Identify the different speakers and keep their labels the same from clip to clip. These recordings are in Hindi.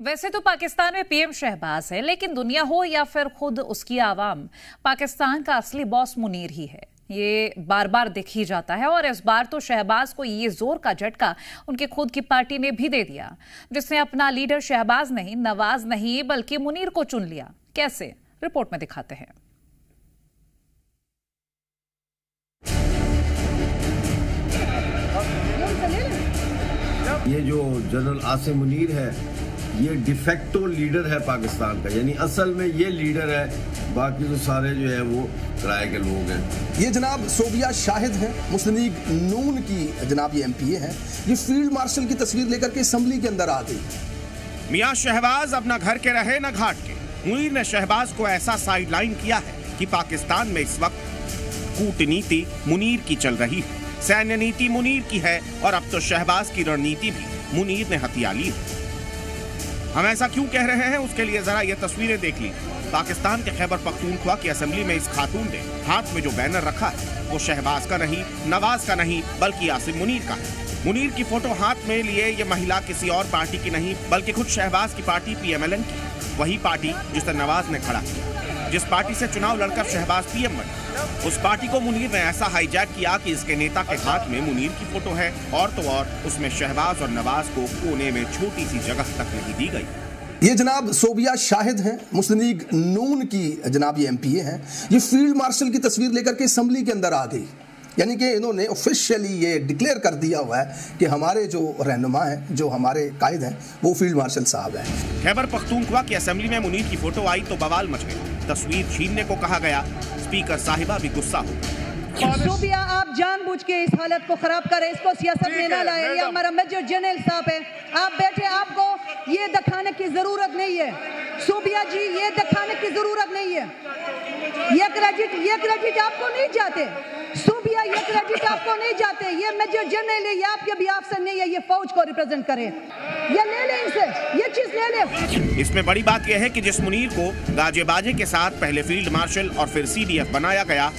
Speaker 1: वैसे तो पाकिस्तान में पीएम शहबाज है, लेकिन दुनिया हो या फिर खुद उसकी आवाम, पाकिस्तान का असली बॉस मुनीर ही है। ये बार बार दिख ही जाता है और इस बार तो शहबाज को ये जोर का झटका उनके खुद की पार्टी ने भी दे दिया, जिसने अपना लीडर शहबाज नहीं, नवाज नहीं, बल्कि मुनीर को चुन लिया। कैसे, रिपोर्ट में दिखाते हैं।
Speaker 2: ये जो जनरल आसिम मुनीर है, ये डिफेक्टो लीडर है पाकिस्तान का, यानी असल में ये लीडर है, बाकी तो सारे जो है वो किराए के लोग हैं।
Speaker 3: ये जनाब सोबिया शाहिद हैं, मुस्लिम लीग नून की जनाब ये MPA हैं। ये फील्ड मार्शल की तस्वीर लेकर के असम्बली के अंदर आ गई।
Speaker 4: मियां शहबाज अब न घर के रहे न घाट के। मुनीर ने शहबाज को ऐसा साइडलाइन किया है कि पाकिस्तान में इस वक्त कूटनीति मुनीर की चल रही है, सैन्य नीति मुनीर की है और अब तो शहबाज की रणनीति भी मुनीर ने हथिया ली है। हम ऐसा क्यों कह रहे हैं, उसके लिए जरा ये तस्वीरें देख ली। पाकिस्तान के खैबर पख्तूनख्वा की असेंबली में इस खातून ने हाथ में जो बैनर रखा है वो शहबाज का नहीं, नवाज का नहीं, बल्कि आसिम मुनीर का है। मुनीर की फोटो हाथ में लिए ये महिला किसी और पार्टी की नहीं, बल्कि खुद शहबाज की पार्टी PMLN की, वही पार्टी जिसे नवाज ने खड़ा किया। जिस पार्टी से चुनाव लड़कर शहबाज PM बने, उस पार्टी को मुनीर ने ऐसा हाईजैक किया कि इसके नेता के हाथ में मुनीर की फोटो है और तो और उसमें शहबाज और नवाज को कोने में छोटी सी जगह तक नहीं दी गई।
Speaker 3: ये जनाब सोबिया शाहिद हैं, मुस्लिम लीग नून की जनाब ये MPA हैं। ये फील्ड मार्शल की तस्वीर लेकर के असम्बली के अंदर आ गई, यानी कि इन्होंने ऑफिशियली ये डिक्लेयर कर दिया हुआ है कि हमारे जो रहनुमा हैं, जो हमारे कायद हैं, वो फील्ड मार्शल साहब हैं।
Speaker 4: खैबर पख्तूनख्वा की असेंबली में मुनीर की फोटो आई तो बवाल मच गया, तस्वीर छीनने को कहा गया, स्पीकर साहिबा भी गुस्सा हो गई।
Speaker 5: सूबिया, आप जानबूझ के इस हालत को खराब करें, इसको सियासत में ना लाए। ये हमारा मेजर जनरल साहब है, आप बैठे, आपको ये दिखाने की जरूरत नहीं है। सूबिया जी, ये दिखाने की जरूरत नहीं है। ये क्रेडिट आपको नहीं जाते। सूबिया, ये क्रेडिट आपको नहीं जाते। ये मेजर जनरल है, ये आपके भी अफसर नहीं है, ये फौज को रिप्रेजेंट करे। ये ले ले इनसे, ये चीज ले ले।
Speaker 4: इसमें बड़ी बात यह है कि जिस मुनीर को गाजे बाजे के साथ पहले फील्ड मार्शल और फिर CDF बनाया गया,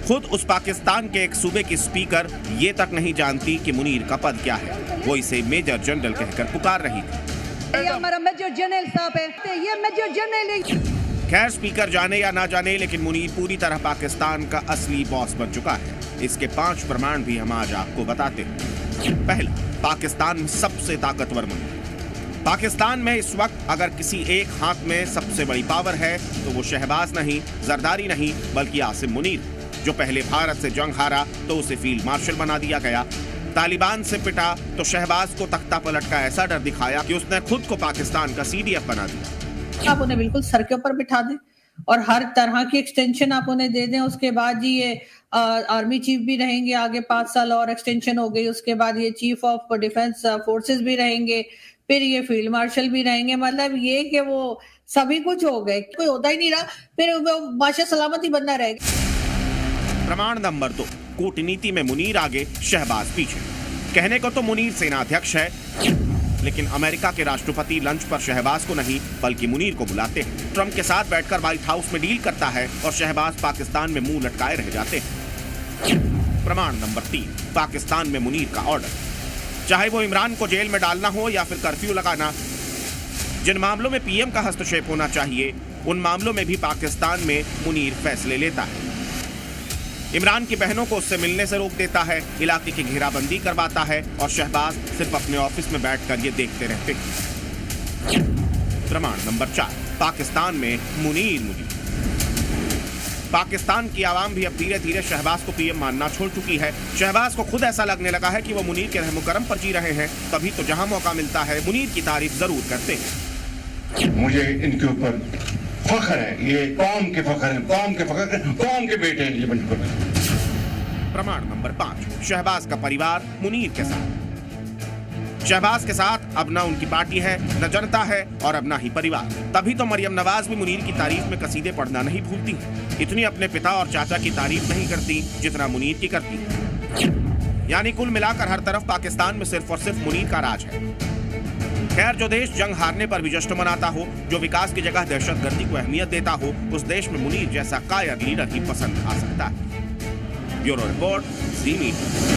Speaker 4: खुद उस पाकिस्तान के एक सूबे की स्पीकर ये तक नहीं जानती कि मुनीर का पद क्या है। वो इसे मेजर जनरल कहकर पुकार रही थी।
Speaker 5: ये हमारा मेजर जनरल साहब है, ये मेजर जनरल है।
Speaker 4: खैर, स्पीकर जाने या ना जाने, लेकिन मुनीर पूरी तरह पाकिस्तान का असली बॉस बन चुका है। इसके 5 प्रमाण भी हम आज आपको बताते हैं। पहला, पाकिस्तान में सबसे ताकतवर मुनीर। पाकिस्तान में इस वक्त अगर किसी एक हाथ में सबसे बड़ी पावर है तो वो शहबाज नहीं, जरदारी नहीं, बल्कि आसिम मुनीर, जो पहले भारत से जंग हारा तो उसे फील्ड मार्शल बना दिया गया। तालिबान से पिटा तो शहबाज को तख्ता पलट का ऐसा डर दिखाया कि उसने खुद को पाकिस्तान का CDF बना दिया।
Speaker 6: आप उन्हें बिल्कुल सर के ऊपर बिठा दें और हर तरह की एक्सटेंशन आप उन्हें दे दें। उसके बाद जी ये आर्मी चीफ भी रहेंगे, आगे 5 साल और एक्सटेंशन हो गई। उसके बाद ये चीफ ऑफ डिफेंस फोर्सेस भी रहेंगे, फिर ये फील्ड मार्शल भी रहेंगे। मतलब ये कि वो सभी कुछ हो गए, कोई होता ही नहीं रहा, फिर वो बादशाह सलामती बनना रहेगा।
Speaker 4: प्रमाण नंबर 2, कूटनीति में मुनीर आगे, शहबाज पीछे। कहने को तो मुनीर सेनाध्यक्ष है, लेकिन अमेरिका के राष्ट्रपति लंच पर शहबाज को नहीं बल्कि मुनीर को बुलाते हैं। ट्रंप के साथ बैठकर व्हाइट हाउस में डील करता है और शहबाज पाकिस्तान में मुंह लटकाए रह जाते हैं। प्रमाण नंबर 3, पाकिस्तान में मुनीर का ऑर्डर। चाहे वो इमरान को जेल में डालना हो या फिर कर्फ्यू लगाना, जिन मामलों में PM का हस्तक्षेप होना चाहिए, उन मामलों में भी पाकिस्तान में मुनीर फैसले लेता है। इमरान की बहनों को उससे मिलने से रोक देता है, इलाके की घेराबंदी करवाता है और शहबाज सिर्फ अपने ऑफिस में बैठकर ये देखते रहते हैं। प्रमाण नंबर 4, पाकिस्तान में मुनीर। पाकिस्तान की आवाम भी अब धीरे धीरे शहबाज को PM मानना छोड़ चुकी है। शहबाज को खुद ऐसा लगने लगा है कि वो मुनीर के रहमो करम पर जी रहे हैं, तभी तो जहां मौका मिलता है मुनीर की तारीफ जरूर करते हैं।
Speaker 7: मुझे इनके ऊपर फख्र है, ये कौम के फख्र है, कौम के फख्र, कौम के बेटे हैं ये बिल्कुल।
Speaker 4: प्रमाण नंबर 5, शहबाज का परिवार मुनीर के साथ। शहबाज के साथ अब ना उनकी पार्टी है, न जनता है और अब ना ही परिवार। तभी तो मरियम नवाज भी मुनीर की तारीफ में कसीदे पढ़ना नहीं भूलती। इतनी अपने पिता और चाचा की तारीफ नहीं करती जितना मुनीर की करती। यानी कुल मिलाकर हर तरफ पाकिस्तान में सिर्फ और सिर्फ मुनीर का राज है। खैर, जो देश जंग हारने पर भी जश्न मनाता हो, जो विकास की जगह दहशतगर्दी को अहमियत देता हो, उस देश में मुनीर जैसा कायर लीडर ही पसंद आ सकता है। ब्यूरो रिपोर्ट, ज़ी मीडिया।